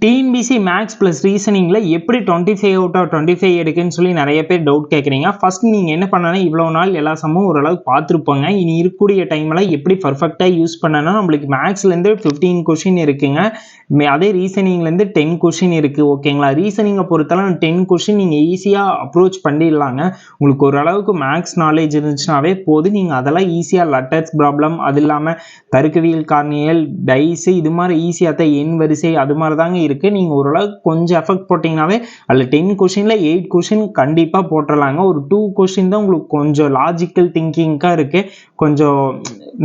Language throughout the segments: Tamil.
டிஎன்பிசி மேக்ஸ் ப்ளஸ் ரீசனிங்கில் எப்படி 25 அவுட் ஆஃப் 25 எடுக்குன்னு சொல்லி நிறைய பேர் டவுட் கேட்குறீங்க. ஃபர்ஸ்ட் நீங்கள் என்ன பண்ணணும், இவ்வளோ நாள் எல்லா சம்மும் ஓரளவுக்கு பார்த்துருப்போங்க. இனி இருக்கக்கூடிய டைமில் எப்படி பர்ஃபெக்டாக யூஸ் பண்ணணும். நம்மளுக்கு மேக்ஸ்லேருந்து 15 கொஷின் இருக்குங்க. அதே ரீசனிங்லேருந்து 10 கொஷின் இருக்குது. ஓகேங்களா, ரீசனிங்கை பொறுத்தளவு 10 கொஷின் நீங்கள் ஈஸியாக அப்ரோச் பண்ணிடலாங்க. உங்களுக்கு ஓரளவுக்கு மேக்ஸ் நாலேஜ் இருந்துச்சுனாவே போதும். நீங்கள் அதெல்லாம் ஈஸியாக லெட்டர்ஸ் ப்ராப்ளம், அது இல்லாமல் தருக்கவியல், கார்னியல், டைஸு, இது மாதிரி ஈஸியாக தான் எண் வரிசை அது மாதிரி தாங்க இருக்குது. நீங்கள் ஓரளவுக்கு கொஞ்சம் எஃபெக்ட் போட்டிங்கனாவே அதில் 10 கொஷினில் 8 கொஷின் கண்டிப்பாக போட்டுடலாங்க. ஒரு 2 கொஷின் தான் உங்களுக்கு கொஞ்சம் லாஜிக்கல் திங்கிங்காக இருக்குது, கொஞ்சம்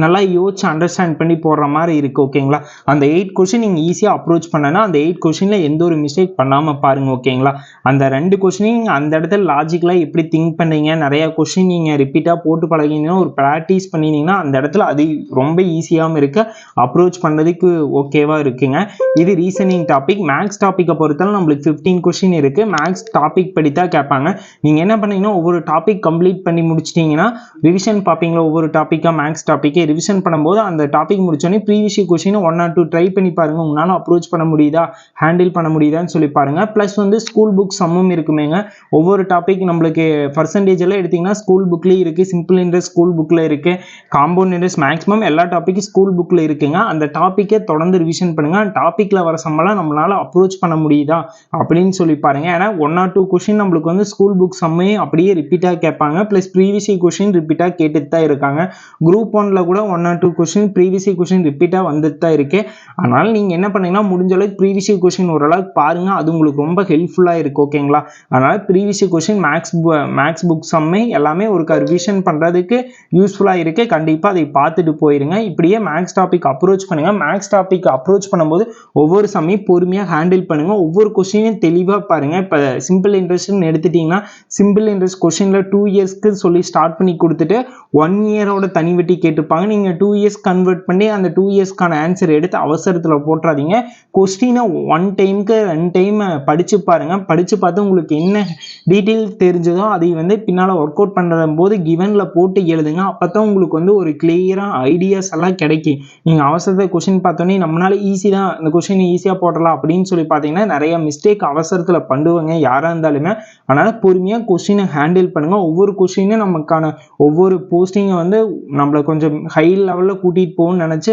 நல்லா யோசிச்சு அண்டர்ஸ்டாண்ட் பண்ணி போடுற மாதிரி இருக்குது. ஓகேங்களா, அந்த 8 கொஷின் நீங்கள் ஈஸியாக அப்ரோச் பண்ணனா அந்த 8 கொஷினில் எந்த ஒரு மிஸ்டேக் பண்ணாமல் பாருங்கள். ஓகேங்களா, அந்த 2 கொஷினையும் அந்த இடத்துல லாஜிக்கலாக எப்படி திங்க் பண்ணீங்க, நிறையா கொஷின் நீங்கள் ரிப்பீட்டாக போட்டு பழகினீங்கன்னா, ஒரு ப்ராக்டிஸ் பண்ணினீங்கன்னா அந்த இடத்துல அது ரொம்ப ஈஸியாகவும் இருக்குது, அப்ரோச் பண்ணுறதுக்கு ஓகேவாக இருக்குங்க. இது ரீசனிங் டாபிக். மேக்ஸ் டாப்பிக்கை பொறுத்தாலும் நம்மளுக்கு 15 கொஷின் இருக்குது. மேக்ஸ் டாபிக் படித்தான் கேட்பாங்க. நீங்கள் என்ன பண்ணீங்கன்னா, ஒவ்வொரு டாபிக் கம்ப்ளீட் பண்ணி முடிச்சிட்டிங்கன்னா ரிவிஷன் பார்ப்பீங்களா, ஒவ்வொரு டாப்பிக்காக மேக்ஸ் டாப்பிக்கே ரிவிஷன் பண்ணும்போது அந்த டாபிக் முடிச்சோடனே ப்ரீவியஸ் கொஷின் 1 or 2 ட்ரை பண்ணி பாருங்கள். உங்களால் அப்ரோச் பண்ண முடியுதா, ஹேண்டில் பண்ண முடியுதான்னு சொல்லி பாருங்கள். ப்ளஸ் வந்து ஸ்கூல் புக் சம்மும் இருக்குமேங்க. ஒவ்வொரு டாபிக் நம்மளுக்கு பர்சன்டேஜ் எல்லாம் எடுத்திங்கன்னா ஸ்கூல் புக்லேயும் இருக்குது, சிம்பிள் இன்ட்ரெஸ்ட் ஸ்கூல் புக்கில் இருக்குது, காம்பவுண்ட் இன்ட்ரெஸ்ட், மேக்ஸிமம் எல்லா டாப்பிக்கும் ஸ்கூல் புக்கில் இருக்குங்க. அந்த டாப்பிக்கை தொடர்ந்து ரிவிஷன் பண்ணுங்கள். டாப்பிக்கில் வர சம்மெல்லாம் நம்மளால் அப்ரோச் பண்ண முடியுதா அப்படின்னு சொல்லி பாருங்க. ஏன்னா 1 or 2 கொஷின் நம்மளுக்கு வந்து ஸ்கூல் புக் சம்மே அப்படியே ரிப்பீட்டாக கேட்பாங்க. ப்ளஸ் ப்ரீவியஸ் கொஷின் ரிப்பீட்டாக கேட்டுட்டு தான் இருக்காங்க. குரூப் 1ல கூட 1 or 2 கொஷின் ப்ரீவியஸ் கொஷின் ரிப்பீட்டாக வந்துட்டு தான் இருக்கு. அதனால நீங்கள் என்ன பண்ணீங்கன்னா, முடிஞ்ச அளவுக்கு ப்ரீவியஸ் கொஷின் ஓரளவுக்கு பாருங்கள், அது உங்களுக்கு ரொம்ப ஹெல்ப்ஃபுல்லாக இருக்குது. ஓகேங்களா, அதனால ப்ரீவியஸ் கொஷின் மேக்ஸ் புக் சம்மே எல்லாமே ஒரு ரிவிஷன் பண்ணுறதுக்கு யூஸ்ஃபுல்லாக இருக்குது. கண்டிப்பாக அதை பார்த்துட்டு போயிருங்க. இப்படியே மேக்ஸ் டாபிக் அப்ரோச் பண்ணுங்கள். மேக்ஸ் டாபிக் அப்ரோச் பண்ணும்போது ஒவ்வொரு சமயம் பொறுமையாக ஹேண்டில் பண்ணுங்கள். ஒவ்வொரு கொஸ்டினையும் தெளிவாக பாருங்கள். இப்போ சிம்பிள் இன்ட்ரெஸ்ட்னு எடுத்துட்டிங்கன்னா, சிம்பிள் இன்ட்ரெஸ்ட் கொஸ்டினில் 2 இயர்ஸ்க்கு சொல்லி ஸ்டார்ட் பண்ணி கொடுத்துட்டு 1 இயரோட தனி வட்டி கேட்டுப்பாங்க. நீங்கள் 2 இயர்ஸ் கன்வெர்ட் பண்ணி அந்த 2 இயர்ஸ்க்கான ஆன்சர் எடுத்து அவசரத்தில் போட்டுறாதீங்க. கொஸ்டினை 1 டைமுக்கு 2 டைம் படித்து பாருங்கள். படித்து பார்த்து உங்களுக்கு என்ன டீட்டெயில் தெரிஞ்சதோ அதை வந்து பின்னால் ஒர்க் அவுட் பண்ணுற போது கிவனில் போட்டு எழுதுங்க. அப்போ தான் உங்களுக்கு வந்து ஒரு கிளியராக ஐடியாஸ் எல்லாம் கிடைக்கும். நீங்கள் அவசரத்தில் கொஸ்டின் பார்த்தோன்னே நம்மளால ஈஸி தான், இந்த கொஸ்டின் ஈஸியாக போடலாம் அப்படின்னு சொல்லி பார்த்தீங்கன்னா நிறைய மிஸ்டேக் அவசரத்தில் பண்ணுவாங்க யாராக இருந்தாலுமே. அதனால் பொறுமையாக கொஸ்டினை ஹேண்டில் பண்ணுங்கள். ஒவ்வொரு கொஸ்டினும் நமக்கான ஒவ்வொரு போஸ்டிங்கை வந்து நம்மளை கொஞ்சம் ஹை லெவலில் கூட்டிகிட்டு போகணும்னு நினச்சி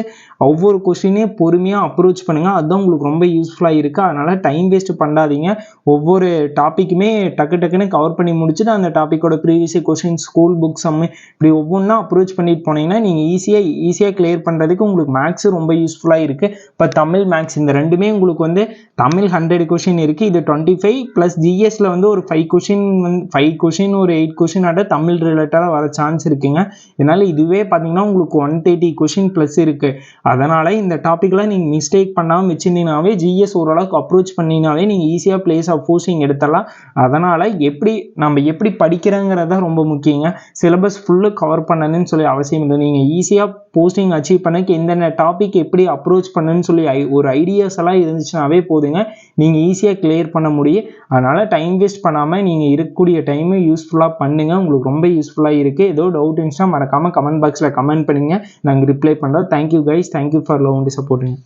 ஒவ்வொரு கொஸ்டினையும் பொறுமையாக அப்ரோச் பண்ணுங்கள். அதுதான் உங்களுக்கு ரொம்ப யூஸ்ஃபுல்லாக இருக்குது. அதனால் டைம் வேஸ்ட் பண்ணாதீங்க. ஒவ்வொரு டாப்பிக்குமே டக்குன்னு கவர் பண்ணி முடிச்சுட்டு அந்த டாப்பிக்கோட ப்ரீவியஸ் கொஸ்டின், ஸ்கூல் புக் சம்மு, இப்படி ஒவ்வொன்றா அப்ரோச் பண்ணிட்டு போனீங்கன்னா நீங்கள் ஈஸியாக கிளியர் பண்ணுறதுக்கு உங்களுக்கு மேக்ஸ் ரொம்ப யூஸ்ஃபுல்லாக இருக்குது. இப்போ தமிழ், மேக்ஸ் இந்த ரெண்டுமே உங்களுக்கு வந்து தமிழ் 100 கொஷின் இருக்குது, இது 25 ப்ளஸ் ஜிஎஸ்ல வந்து ஒரு 5 கொஷின் ஒரு 8 கொஷின் ஆட்ட தமிழ் ரிலேட்டடாக வர சான்ஸ் இருக்குங்க. இதனால் இதுவே பார்த்தீங்கன்னா உங்களுக்கு 130 கொஷின் ப்ளஸ் இருக்குது. அதனால் இந்த டாப்பிக்லாம் நீங்கள் மிஸ்டேக் பண்ணாமல் வச்சுருந்தீங்கனாவே ஜிஎஸ் ஓரளவுக்கு அப்ரோச் பண்ணிங்கனாவே நீங்கள் ஈஸியாக பிளேஸ் ஆஃப் போஸ்டிங் எடுத்துடலாம். அதனால் நம்ம எப்படி படிக்கிறோங்கிறது தான் ரொம்ப முக்கியங்க. சிலபஸ் ஃபுல்லு கவர் பண்ணணும்னு சொல்லி அவசியம் இல்லை. நீங்கள் ஈஸியாக போஸ்டிங் அச்சீவ் பண்ணக்கு எந்தெந்த டாபிக் எப்படி அப்ரோச் பண்ணுன்னு சொல்லி ஒரு ஐடியாஸ் எல்லாம் இருந்துச்சுனாவே போதுங்க, நீங்கள் ஈஸியாக கிளியர் பண்ண முடியும். அதனால் டைம் வேஸ்ட் பண்ணாமல் நீங்கள் இருக்கக்கூடிய டைமை யூஸ்ஃபுல்லாக பண்ணுங்கள். உங்களுக்கு ரொம்ப யூஸ்ஃபுல்லாக இருக்குது. ஏதோ டவுட் இருந்துச்சுன்னா மறக்காமல் கமெண்ட் பாக்ஸில் கமெண்ட் பண்ணுங்கள், நாங்கள் ரிப்ளை பண்ணுறோம். Thank you guys, thank you for love and supporting.